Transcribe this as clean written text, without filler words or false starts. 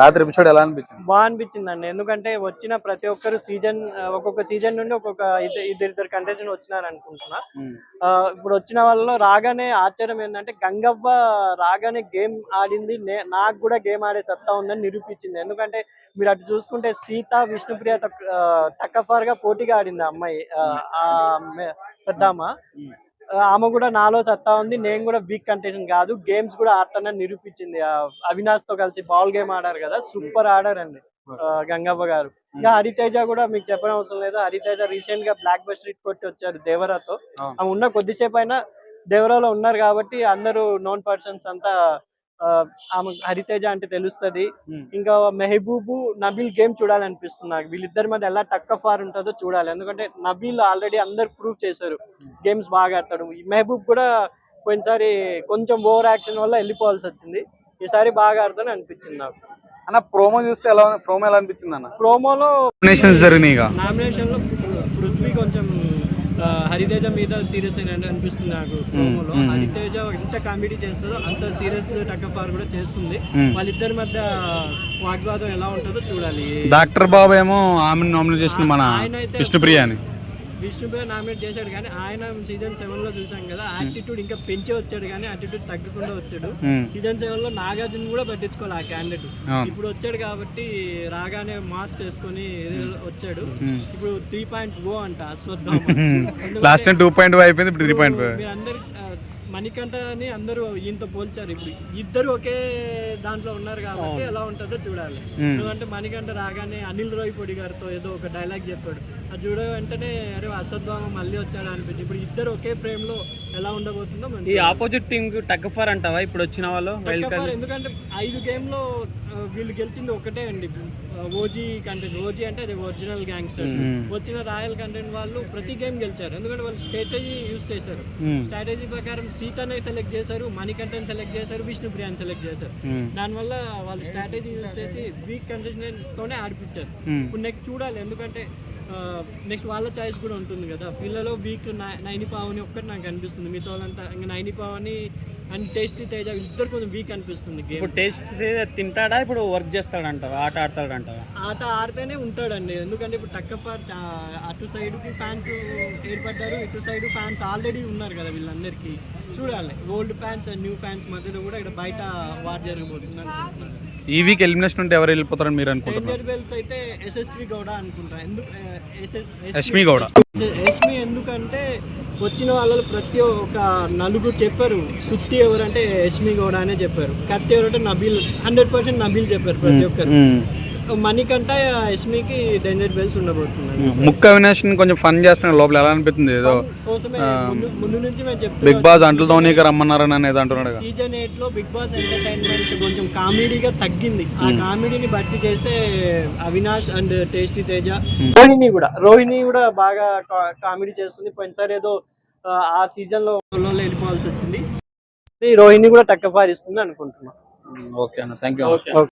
రాత్రి ఎపిసోడ్ ఎలా అనిపించింది? బాగా అనిపించిందండి. ఎందుకంటే వచ్చిన ప్రతి ఒక్కరు ఒక్కొక్క సీజన్ నుండి ఒక్కొక్క ఇద్దరు కంటెస్టెంట్ వచ్చినారు అనుకుంటున్నా. ఇప్పుడు వచ్చిన వాళ్ళలో రాగానే ఆశ్చర్యం ఏంటంటే గంగవ్వ రాగానే గేమ్ ఆడింది. నాకు కూడా గేమ్ ఆడే సత్తా ఉందని నిరూపించింది. ఎందుకంటే మీరు అటు చూసుకుంటే సీత, విష్ణుప్రియ టక్కఫార్ గా పోటీగా ఆడింది ఆ అమ్మాయి. పెద్దమ్మ ఆమె కూడా నాలో సత్తా ఉంది, నేను కూడా వీక్ కంటెస్టెంట్ కాదు, గేమ్స్ కూడా ఆడతానని నిరూపించింది. అవినాష్ తో కలిసి బాల్ గేమ్ ఆడారు కదా, సూపర్ ఆడారండి గంగవ్వ గారు. ఇంకా హరితేజ కూడా మీకు చెప్పడం అవసరం లేదు. హరితేజ రీసెంట్ గా బ్లాక్ బస్టర్ హిట్ కొట్టి వచ్చారు దేవరాతో. ఆమె ఉన్న కొద్దిసేపు అయినా దేవరాలో ఉన్నారు కాబట్టి అందరూ నోన్ పర్సన్స్ అంతా ఆమె హరితేజ అంటే తెలుస్తుంది. ఇంకా మెహబూబు, నబీల్ గేమ్ చూడాలనిపిస్తుంది నాకు. వీళ్ళిద్దరి మధ్య ఎలా టక్ ఆఫ్ వార్ ఉంటుందో చూడాలి. ఎందుకంటే నబీల్ ఆల్రెడీ అందరు ప్రూవ్ చేశారు గేమ్స్ బాగా ఆడతాడు. మెహబూబ్ కూడా పోయినసారి కొంచెం ఓవర్ యాక్షన్ వల్ల వెళ్ళిపోవాల్సి వచ్చింది, ఈసారి బాగా ఆడతాను అనిపించింది నాకు. అన్న ప్రోమో చూస్తే ప్రోమో ఎలా అనిపించింది అన్న? ప్రోమోలో నామినేషన్ లో పృథ్వీ కొంచెం హరితేజ మీద సీరియస్ అయిన అనిపిస్తుంది నాకు. ప్రోమోలో హరితేజ ఎంత కామెడీ చేస్తుందో అంత సీరియస్ టక్కఫార్ కూడా చేస్తుంది. వాళ్ళిద్దరి మధ్య వాగ్వాదం ఎలా ఉంటుందో చూడాలి. డాక్టర్ బాబు ఏమో ఆమె నామినేట్ చేసిన మన విష్ణుప్రియ నామినేట్ చేశాడు, కానీ ఆయన సీజన్ 7 లో చూసాం కదా యాటిట్యూడ్ ఇంకా పెంచే వచ్చాడు, కానీ యాటిట్యూడ్ తగ్గకుండా వచ్చాడు. సీజన్ 7 లో నాగార్జున కూడా పట్టించుకోవాలి ఆ క్యాండిడేట్. ఇప్పుడు వచ్చాడు కాబట్టి రాగానే మాస్క్ వేసుకొని వచ్చాడు. ఇప్పుడు 3.0 అంట అశ్వత్థామ. లాస్ట్ టైం 2.0 అయిపోయింది, ఇప్పుడు 3.5. అందరు మణికంఠని అందరూ ఈయనతో పోల్చారు. ఇప్పుడు ఇద్దరు ఒకే దాంట్లో ఉన్నారు కాబట్టి ఎలా ఉంటుందో చూడాలి. ఎందుకంటే మణికంఠ రాగానే అనిల్ రావిపూడి గారితో ఏదో ఒక డైలాగ్ చెప్పాడు, అది చూడ వెంటనే అరే అశ్వత్థామ మళ్ళీ వచ్చాడు అనిపించింది. ఇప్పుడు ఇద్దరు ఒకే ఫ్రేమ్ లో ఎలా ఉండబోతుందో ఈ ఆపోజిట్ టీమ్ టక్కఫార్ అంటావా ఇప్పుడు వచ్చిన వాళ్ళు? ఎందుకంటే 5 గేమ్ లో వీళ్ళు గెలిచింది ఒకటే అండి, ఓజీ కంటెంట్. ఓజీ అంటే అది ఒరిజినల్ గ్యాంగ్స్టర్. వచ్చిన రాయల్ కంటెంట్ వాళ్ళు ప్రతి గేమ్ గెలిచారు, ఎందుకంటే వాళ్ళు స్ట్రాటజీ యూజ్ చేశారు. స్ట్రాటజీ ప్రకారం సీతనే సెలెక్ట్ చేశారు, మణికంఠని సెలెక్ట్ చేశారు, విష్ణుప్రియాని సెలెక్ట్ చేశారు. దానివల్ల వాళ్ళు స్ట్రాటజీ యూజ్ చేసి వీక్ కంటెస్టెంట్ తోనే ఆడిపించారు. ఇప్పుడు నెక్స్ట్ చూడాలి, ఎందుకంటే నెక్స్ట్ వాళ్ళ చాయిస్ కూడా ఉంటుంది కదా. పిల్లలో వీక్ నైని పావని ఒక్కటి నాకు అనిపిస్తుంది, మిగతా వాళ్ళంతా ఇంకా నైని పావని అండ్ టేస్టీ తేజ ఇద్దరు కొంచెం వీక్ అనిపిస్తుంది. ఇప్పుడు టేస్ట్ తింటాడా, ఇప్పుడు వర్క్ చేస్తాడంటావా, ఆట ఆడతాడంటావా? ఆట ఆడితేనే ఉంటాడండి. ఎందుకంటే ఇప్పుడు టక్కఫార్ అటు సైడ్కి ఫ్యాన్స్ ఏర్పడ్డారు, ఇటు సైడ్ ఫ్యాన్స్ ఆల్రెడీ ఉన్నారు కదా. వీళ్ళందరికీ చూడాలి, old fans and new fans మధ్యలో కూడా ఇక్కడ బయట వార్ జరగబోతుంది అనుకుంటున్నాను. ఈ వీక్ ఎలిమినేషన్ ఉంటే ఎవరు వెళ్ళిపోతారని మీరు అనుకుంటున్నారు? డేంజర్ బెల్స్ అయితే ఎస్ఎస్వి గౌడ అనుకుంటా. యష్మి గౌడ. యష్మి ఎందుకంటే వచ్చిన వాళ్ళు ప్రతి ఒక్క నలుగురు చెప్పారు సుత్తి ఎవరంటే యష్మి గౌడ అనే చెప్పారు, కత్తి ఎవరంటే నబీల్, 100% నబీల్ చెప్పారు ప్రతి ఒక్కరు. మణికంఠ యష్మికి డేంజర్ బెల్స్ ఉండబోతుంది. ముక్క అవినాష్ కొంచెం ఫన్ చేస్తున్నాడు లోపల, ఎలా అనిపిస్తుంది? ఏదో ముందు నుంచి మేము చెప్తాం బిగ్ బాస్ అంటలతోనే రమ్మన్నారని అనేది అంటున్నాడు. సీజన్ 8 లో బిగ్ బాస్ ఎంటర్టైన్మెంట్ కొంచెం కామెడీగా తగ్గింది. ఆ కామెడీని భర్తీ చేస్తే అవినాష్ అండ్ టేస్టీ తేజ, రోహిణి కూడా బాగా కామెడీ చేస్తుంది. పోయినసారి ఏదో ఆ సీజన్ లో వెళ్ళిపోవాల్సి వచ్చింది. రోహిణి కూడా టక్కఫార్ ఇస్తుంది అనుకుంటున్నాను. ఓకే అన్న, థ్యాంక్ యూ.